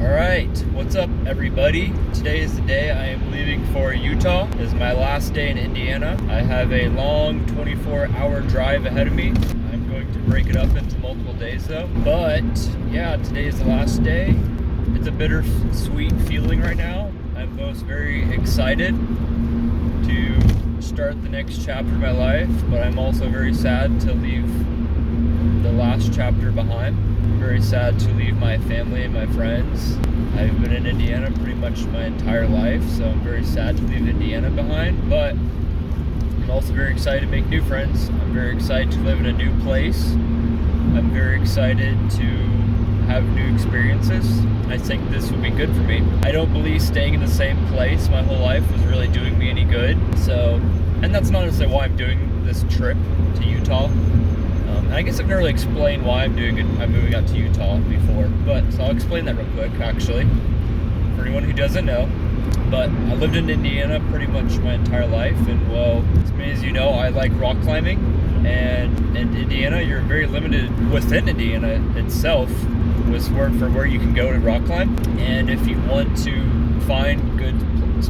Alright, what's up everybody? Today is the day I am leaving for Utah. This is my last day in Indiana. I have a long 24-hour drive ahead of me. I'm going to break it up into multiple days though. But yeah, today is the last day. It's a bittersweet feeling right now. I'm both very excited to start the next chapter of my life, but I'm also very sad to leave the last chapter behind. I'm very sad to leave my family and my friends. I've been in Indiana pretty much my entire life, so I'm very sad to leave Indiana behind, but I'm also very excited to make new friends. I'm very excited to live in a new place. I'm very excited to have new experiences. I think this will be good for me. I don't believe staying in the same place my whole life was really doing me any good. So, and that's not necessarily why I'm doing this trip to Utah. And I guess I've never really explained why I'm doing it. I'm moving out to Utah before, but so I'll explain that real quick, actually, for anyone who doesn't know. But I lived in Indiana pretty much my entire life, and well, as many as you know, I like rock climbing. And in Indiana, you're very limited within Indiana itself for where you can go to rock climb. And if you want to find good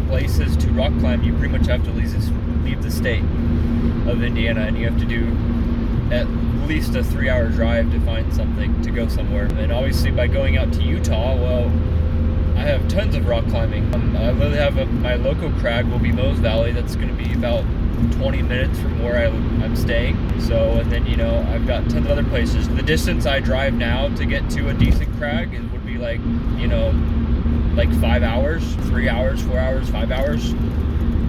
places to rock climb, you pretty much have to leave the state of Indiana, and you have to do at least a 3-hour drive to find something, to go somewhere. And obviously by going out to Utah, well, I have tons of rock climbing. I literally have my local crag will be Mose Valley. That's going to be about 20 minutes from where I'm staying. So, and then, you know, I've got tons of other places. The distance I drive now to get to a decent crag would be like, you know, like 5 hours, 3 hours, 4 hours, 5 hours,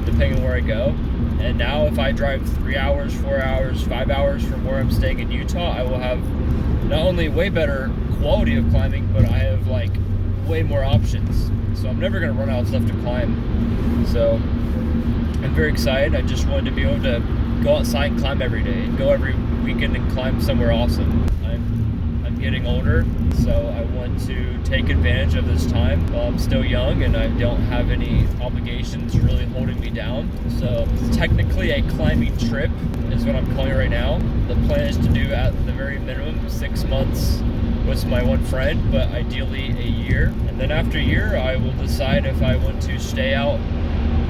depending on where I go. And now if I drive 3 hours, 4 hours, 5 hours from where I'm staying in Utah, I will have not only way better quality of climbing, but I have like way more options. So I'm never going to run out of stuff to climb. So I'm very excited. I just wanted to be able to go outside and climb every day, and go every weekend and climb somewhere awesome. I'm getting older, so I want to take advantage of this time while I'm still young and I don't have any obligations really holding me down. So it's technically a climbing trip is what I'm calling it right now. The plan is to do at the very minimum 6 months with my one friend, but ideally a year. And then after a year, I will decide if I want to stay out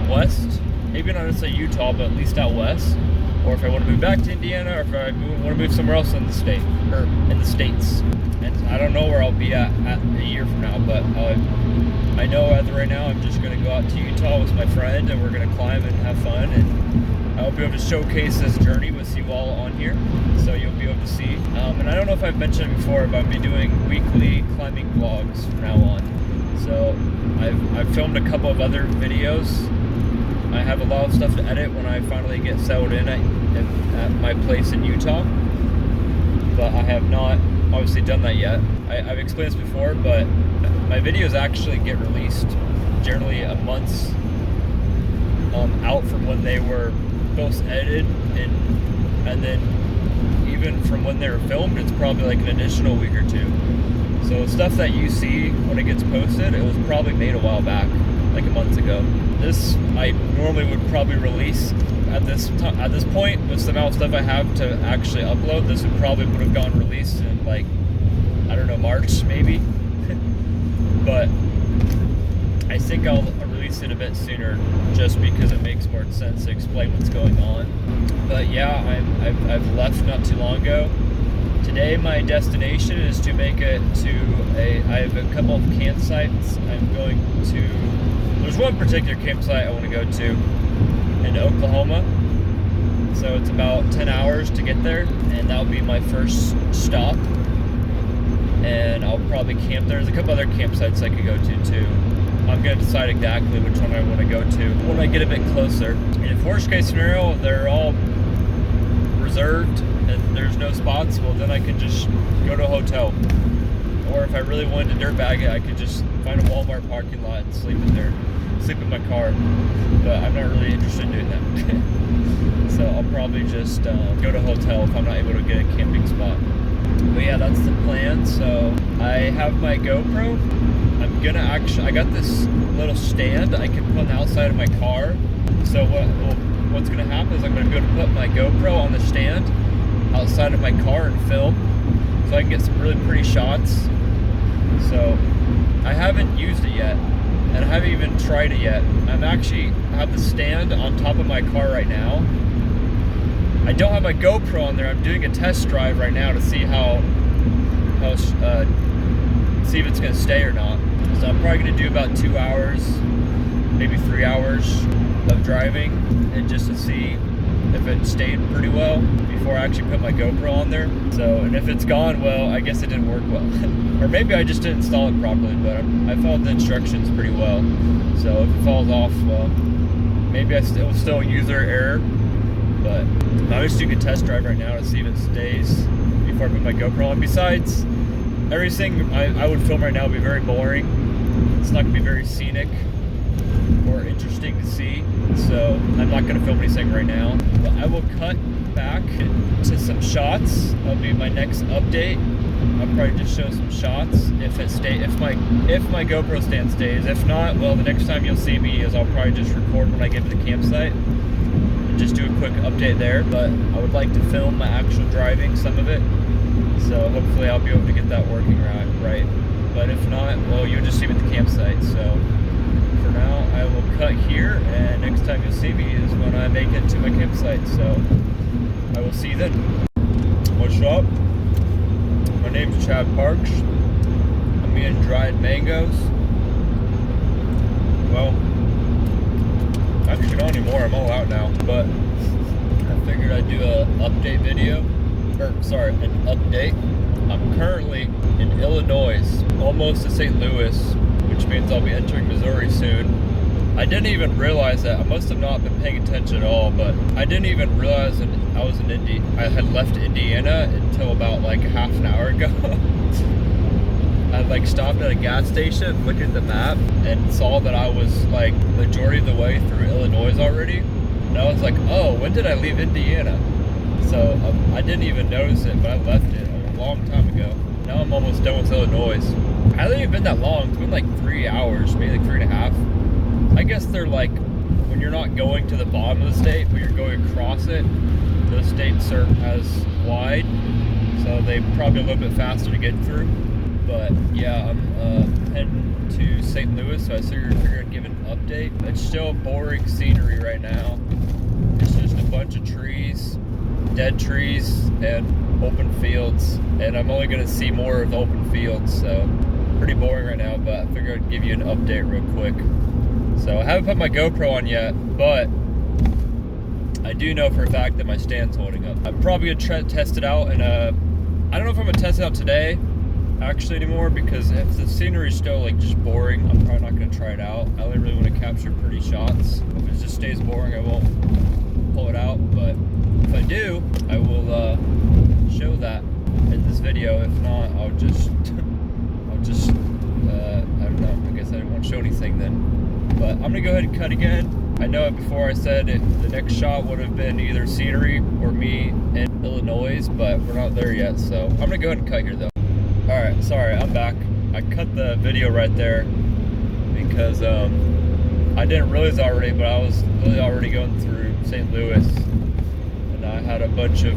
west, maybe not necessarily Utah, but at least out west, or if I want to move back to Indiana, or if I want to move somewhere else in the state, or in the States. And I don't know where I'll be at a year from now, but I know as of right now, I'm just going to go out to Utah with my friend, and we're going to climb and have fun, and I'll be able to showcase this journey with you all on here, so you'll be able to see. And I don't know if I've mentioned it before, but I'll be doing weekly climbing vlogs from now on. So I've filmed a couple of other videos. I have a lot of stuff to edit when I finally get settled in at my place in Utah, but I have not obviously done that yet. I've explained this before, but my videos actually get released generally a month out from when they were both edited, and then even from when they were filmed, it's probably like an additional week or two. So stuff that you see when it gets posted, it was probably made a while back, like a month ago. This I normally would probably release at this point with the amount of stuff I have to actually upload. This would have gone released in like, I don't know, March maybe. But I think I'll release it a bit sooner, just because it makes more sense to explain what's going on. But yeah, I've left not too long ago. Today my destination is to make it to I have a couple of campsites I'm going to. There's one particular campsite I want to go to in Oklahoma. So it's about 10 hours to get there, and that'll be my first stop. And I'll probably camp there. There's a couple other campsites I could go to too. I'm going to decide exactly which one I want to go to when I get a bit closer. And if worst case scenario, they're all reserved and there's no spots, well then I can just go to a hotel. Or if I really wanted to dirtbag it, I could just find a Walmart parking lot and sleep in my car. But I'm not really interested in doing that. So I'll probably just go to a hotel if I'm not able to get a camping spot. But yeah, that's the plan. So I have my GoPro. I got this little stand I can put on the outside of my car. So what's gonna happen is I'm gonna be able to put my GoPro on the stand outside of my car and film, so I can get some really pretty shots. So I haven't used it yet, and I haven't even tried it yet. I'm actually have the stand on top of my car right now. I don't have my GoPro on there. I'm doing a test drive right now to see see if it's gonna stay or not. So I'm probably gonna do about 2 hours, maybe 3 hours of driving, and just to see if it stayed pretty well before I actually put my GoPro on there. So, and if it's gone well, I guess it didn't work well. Or maybe I just didn't install it properly, but I followed the instructions pretty well. So if it falls off, well, maybe it was still user error, but I'm just doing a test drive right now to see if it stays before I put my GoPro on. Besides, everything I would film right now would be very boring. It's not gonna be very scenic or interesting to see, so I'm not going to film anything right now, but I will cut back to some shots. That'll be my next update. I'll probably just show some shots if my GoPro stand stays. If not, well, the next time you'll see me is I'll probably just record when I get to the campsite and just do a quick update there. But I would like to film my actual driving, some of it, so hopefully I'll be able to get that working right. But if not, well, you'll just see me at the campsite. So for now, I will cut here, and next time you'll see me is when I make it to my campsite. So I will see you then. What's up? My name's Chad Parks. I'm eating dried mangoes. Well, actually not anymore. I'm all out now. But I figured I'd do a update video. An update. I'm currently in Illinois, almost to St. Louis, which means I'll be entering Missouri soon. I didn't even realize that. I must have not been paying attention at all, but I didn't even realize that I had left Indiana until about like half an hour ago. I stopped at a gas station, looked at the map, and saw that I was like majority of the way through Illinois already. And I was like, oh, when did I leave Indiana? So I didn't even notice it, but I left it a long time ago. Now I'm almost done with Illinois. I haven't even been that long. It's been like 3 hours, maybe like 3.5. I guess they're like, when you're not going to the bottom of the state, but you're going across it, those states are as wide, so they probably a little bit faster to get through. But yeah, I'm heading to St. Louis, so I figured I'd give an update. It's still boring scenery right now. It's just a bunch of trees, dead trees, and open fields, and I'm only going to see more of the open fields, so pretty boring right now, but I figured I'd give you an update real quick. So I haven't put my GoPro on yet, but I do know for a fact that my stand's holding up. I'm probably going to test it out, and I don't know if I'm going to test it out today actually anymore, because if the scenery is still like just boring, I'm probably not going to try it out. I only really want to capture pretty shots. If it just stays boring, I won't pull it out, but if I do, I will show that in this video. If not, I'll just I don't know, I guess I won't show anything then. But I'm gonna go ahead and cut again. I know before I said the next shot would have been either scenery or me in Illinois, but we're not there yet, so I'm gonna go ahead and cut here though. Alright, sorry, I'm back. I cut the video right there because I didn't realize already, but I was really already going through St. Louis, and I had a bunch of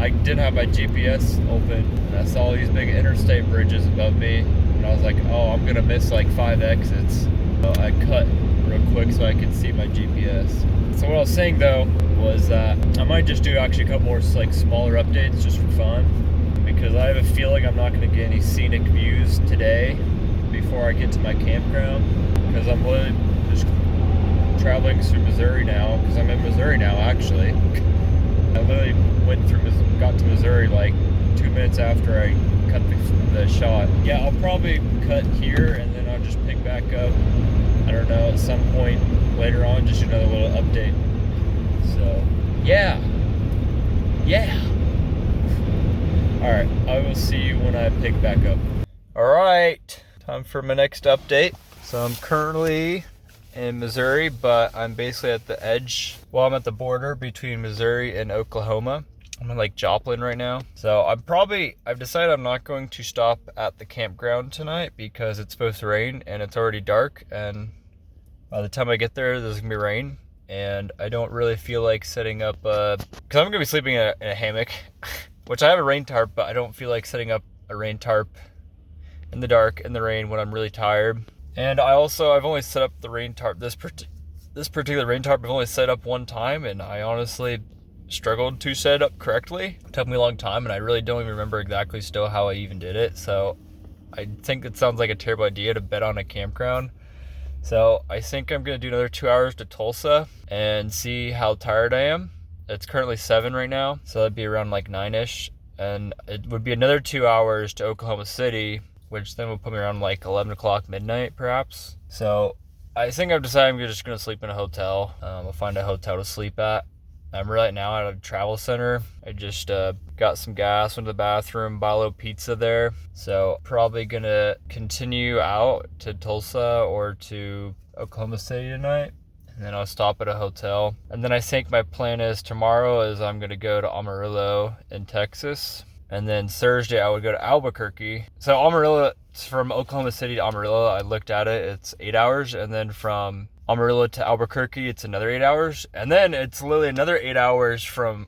I didn't have my GPS open, and I saw these big interstate bridges above me, and I was like, oh, I'm gonna miss like 5 exits. So I cut real quick so I could see my GPS. So what I was saying though was that I might just do actually a couple more like smaller updates just for fun, because I have a feeling I'm not gonna get any scenic views today before I get to my campground, because I'm literally just traveling through Missouri now, because I'm in Missouri now actually. I literally got to Missouri like 2 minutes after I cut the shot. Yeah, I'll probably cut here, and then I'll just pick back up, I don't know, at some point later on, just another little update. So, yeah. Alright, I will see you when I pick back up. Alright, time for my next update. So I'm currently in Missouri, but I'm basically at the edge. Well, I'm at the border between Missouri and Oklahoma. I'm in like Joplin right now. So I've decided I'm not going to stop at the campground tonight because it's supposed to rain and it's already dark, and by the time I get there, there's gonna be rain, and I don't really feel like setting up because I'm gonna be sleeping in a hammock, which I have a rain tarp, but I don't feel like setting up a rain tarp in the dark, in the rain when I'm really tired. And I've only set up the rain tarp, this particular rain tarp I've only set up one time, and I honestly struggled to set it up correctly. It took me a long time, and I really don't even remember exactly still how I even did it. So I think it sounds like a terrible idea to bet on a campground. So I think I'm going to do another 2 hours to Tulsa and see how tired I am. It's currently 7 right now, so that'd be around like 9-ish. And it would be another 2 hours to Oklahoma City, which then would put me around like 11 o'clock midnight perhaps. So I think I've decided I'm just going to sleep in a hotel. I'll find a hotel to sleep at. I'm right now at a travel center. I just got some gas, went to the bathroom, bought a little pizza there. So probably gonna continue out to Tulsa or to Oklahoma City tonight. And then I'll stop at a hotel. And then I think my plan is tomorrow is I'm gonna go to Amarillo in Texas. And then Thursday I would go to Albuquerque. So Amarillo, from Oklahoma City to Amarillo, I looked at it, it's 8 hours. And then from Amarillo to Albuquerque, it's another 8 hours. And then it's literally another 8 hours from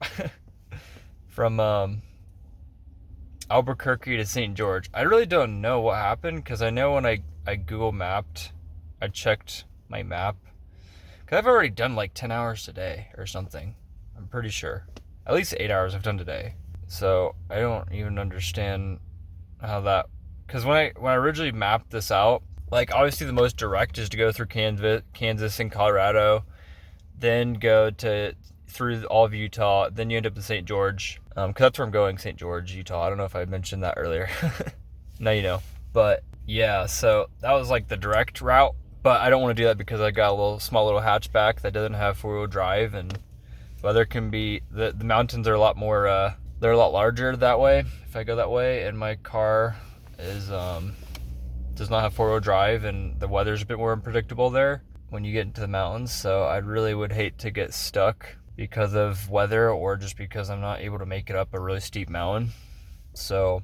Albuquerque to St. George. I really don't know what happened, because I know when I Google mapped, I checked my map, because I've already done like 10 hours today or something. I'm pretty sure. At least 8 hours I've done today. So I don't even understand how that, because when I originally mapped this out, like obviously the most direct is to go through Kansas and Colorado, then go through all of Utah, then you end up in St. George, because that's where I'm going, St. George, Utah. I don't know if I mentioned that earlier. Now you know. But yeah, so that was like the direct route, but I don't want to do that because I got a small little hatchback that doesn't have 4-wheel drive, and weather can be, the mountains are a lot more, they're a lot larger that way if I go that way, and my car is does not have 4-wheel drive, and the weather's a bit more unpredictable there when you get into the mountains. So I really would hate to get stuck because of weather, or just because I'm not able to make it up a really steep mountain. So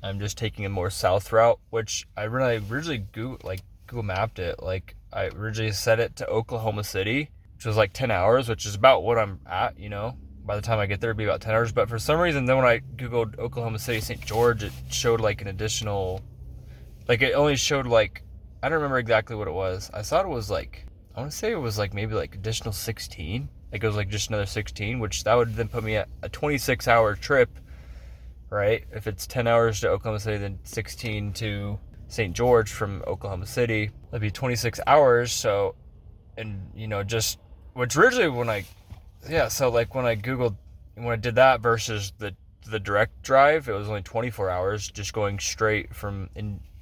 I'm just taking a more south route, which I really originally Google mapped it. Like I originally set it to Oklahoma City, which was like 10 hours, which is about what I'm at, you know. By the time I get there, it'd be about 10 hours. But for some reason, then when I Googled Oklahoma City, St. George, it showed like an additional, like it only showed like, I don't remember exactly what it was. I thought it was like, I want to say it was like maybe like additional 16. Like it was like just another 16, which that would then put me at a 26-hour trip, right? If it's 10 hours to Oklahoma City, then 16 to St. George from Oklahoma City, that'd be 26 hours. So, and you know, just, which originally so like when I did that versus the direct drive, it was only 24 hours just going straight from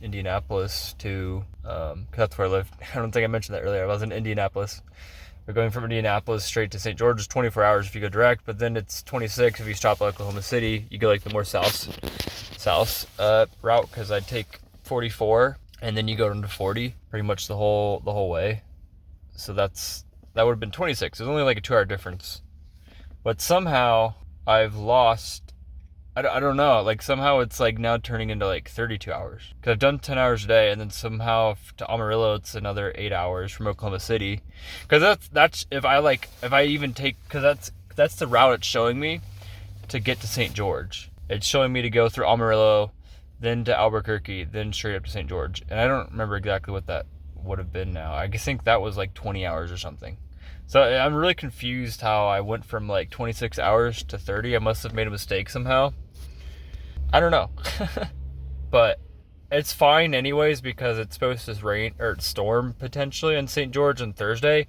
Indianapolis to, cause that's where I live. I don't think I mentioned that earlier. I was in Indianapolis. We're going from Indianapolis straight to St. George is 24 hours if you go direct, but then it's 26 if you stop at Oklahoma City. You go like the more south route, because I take 44 and then you go into 40 pretty much the whole way. So that would have been 26. There's only like a 2-hour difference, but somehow I've lost, I don't know, like somehow it's like now turning into like 32 hours, because I've done 10 hours a day, and then somehow to Amarillo it's another 8 hours from Oklahoma City, because that's if I even take, because that's the route it's showing me to get to St. George. It's showing me to go through Amarillo, then to Albuquerque, then straight up to St. George, and I don't remember exactly what that would have been now. I think that was like 20 hours or something. So I'm really confused how I went from like 26 hours to 30. I must have made a mistake somehow. I don't know. But it's fine anyways, because it's supposed to rain or storm potentially in St. George on Thursday.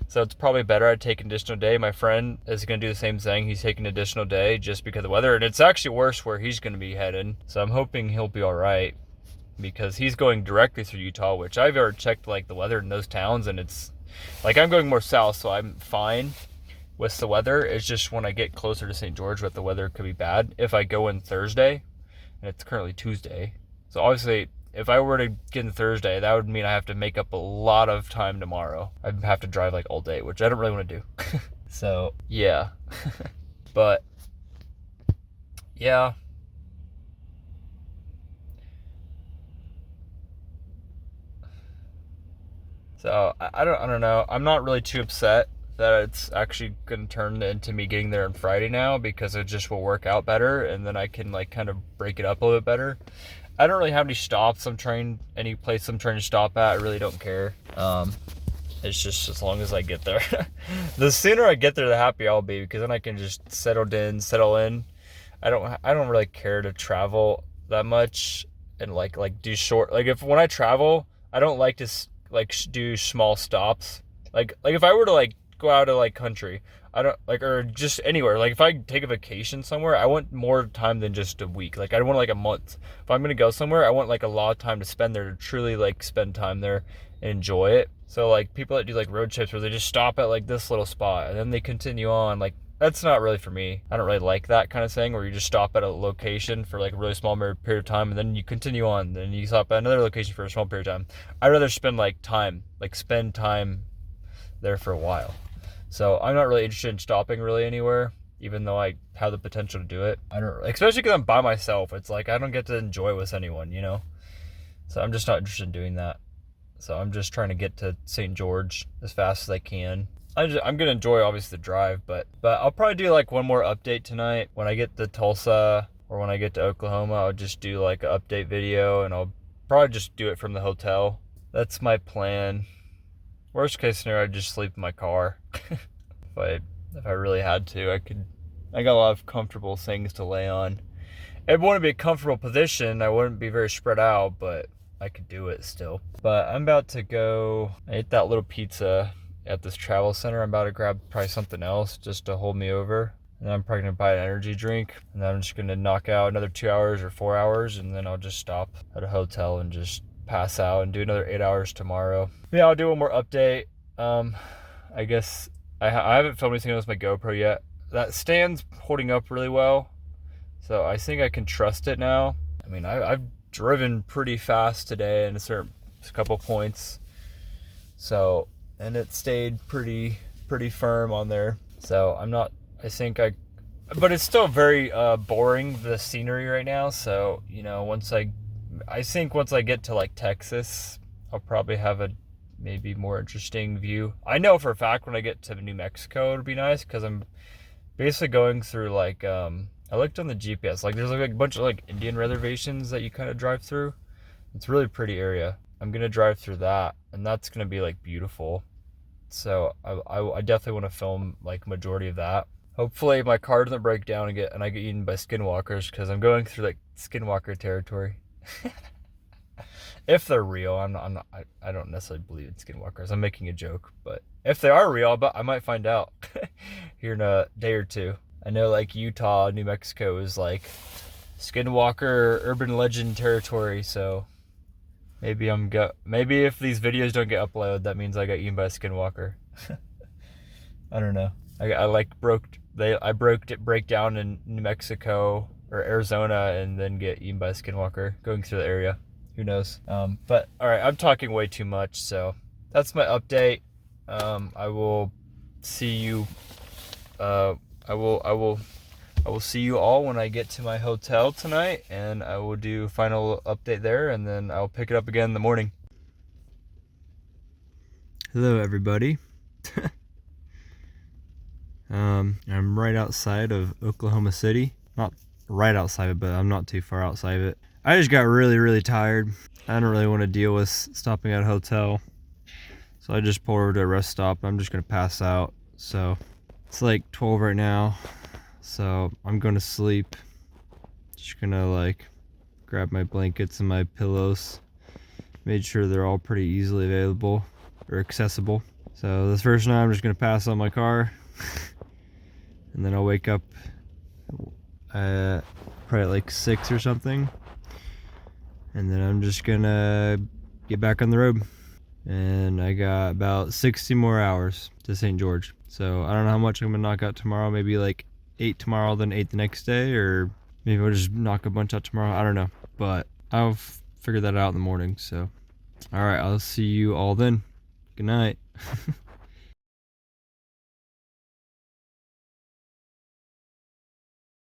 So it's probably better I take an additional day. My friend is going to do the same thing. He's taking an additional day just because of the weather. And it's actually worse where he's going to be headed. So I'm hoping he'll be all right, because he's going directly through Utah, which I've ever checked like the weather in those towns, and it's like I'm going more south, so I'm fine with the weather. It's just when I get closer to St. George, the weather could be bad. If I go in Thursday, and it's currently Tuesday, so obviously if I were to get in Thursday, that would mean I have to make up a lot of time tomorrow. I'd have to drive like all day, which I don't really want to do. So yeah. But yeah, so I don't know. I'm not really too upset that it's actually going to turn into me getting there on Friday now, because it just will work out better, and then I can like kind of break it up a little bit better. I don't really have any stops any place I'm trying to stop at. I really don't care. It's just as long as I get there. The sooner I get there, the happier I'll be, because then I can just settle in. I don't really care to travel that much and like do short, like when I travel, I don't like to do small stops. Like if I were to like go out of like country, I don't like, or just anywhere. Like if I take a vacation somewhere, I want more time than just a week. Like I want like a month. If I'm gonna go somewhere, I want like a lot of time to spend there, to truly like spend time there and enjoy it. So like people that do like road trips where they just stop at like this little spot and then they continue on, like that's not really for me. I don't really like that kind of thing where you just stop at a location for like a really small period of time and then you continue on, then you stop at another location for a small period of time. I'd rather spend spend time there for a while. So I'm not really interested in stopping really anywhere, even though I have the potential to do it. I don't, especially because I'm by myself. It's like I don't get to enjoy with anyone, you know? So I'm just not interested in doing that. So I'm just trying to get to St. George as fast as I can. I'm going to enjoy, obviously, the drive, but I'll probably do, like, one more update tonight. When I get to Tulsa or when I get to Oklahoma, I'll just do, like, an update video, and I'll probably just do it from the hotel. That's my plan. Worst case scenario, I'd just sleep in my car. If I really had to, I got a lot of comfortable things to lay on. It wouldn't be a comfortable position. I wouldn't be very spread out, but I could do it still. But I'm about to go. I ate that little pizza at this travel center. I'm about to grab probably something else just to hold me over. And then I'm probably gonna buy an energy drink. And then I'm just gonna knock out another 2 hours or 4 hours. And then I'll just stop at a hotel and just pass out and do another 8 hours tomorrow. Yeah, I'll do one more update. I guess I haven't filmed anything with my GoPro yet. That stand's holding up really well. So I think I can trust it now. I mean, I've driven pretty fast today in a couple points. So, and it stayed pretty firm on there. So but it's still very boring, the scenery right now. So, you know, once I get to like Texas, I'll probably have a maybe more interesting view. I know for a fact when I get to New Mexico, it'll be nice because I'm basically going through like, I looked on the GPS, like there's like a bunch of like Indian reservations that you kind of drive through. It's a really pretty area. I'm going to drive through that, and that's going to be like beautiful. So I definitely want to film like majority of that. Hopefully my car doesn't break down and I get eaten by skinwalkers, because I'm going through like skinwalker territory. If they're real, I don't necessarily believe in skinwalkers. I'm making a joke, but if they are real, I might find out here in a day or two. I know like Utah, New Mexico is like skinwalker urban legend territory, so maybe if these videos don't get uploaded, that means I got eaten by a skinwalker. I don't know. I break down in New Mexico or Arizona and then get eaten by a skinwalker going through the area. Who knows? But all right, I'm talking way too much, so that's my update. I will see you. I will see you all when I get to my hotel tonight, and I will do a final update there, and then I'll pick it up again in the morning. Hello, everybody. I'm right outside of Oklahoma City. Not right outside of it, but I'm not too far outside of it. I just got really, really tired. I don't really want to deal with stopping at a hotel. So I just pulled over to a rest stop. I'm just going to pass out. So it's like 12 right now. So I'm going to sleep. Just going to like grab my blankets and my pillows. Made sure they're all pretty easily available or accessible. So this first night I'm just going to pass on my car. And then I'll wake up probably at like 6 or something. And then I'm just gonna get back on the road. And I got about 60 more hours to St. George. So I don't know how much I'm gonna knock out tomorrow. Maybe like 8 tomorrow, then 8 the next day. Or maybe I'll just knock a bunch out tomorrow. I don't know. But I'll figure that out in the morning. So, alright, I'll see you all then. Good night.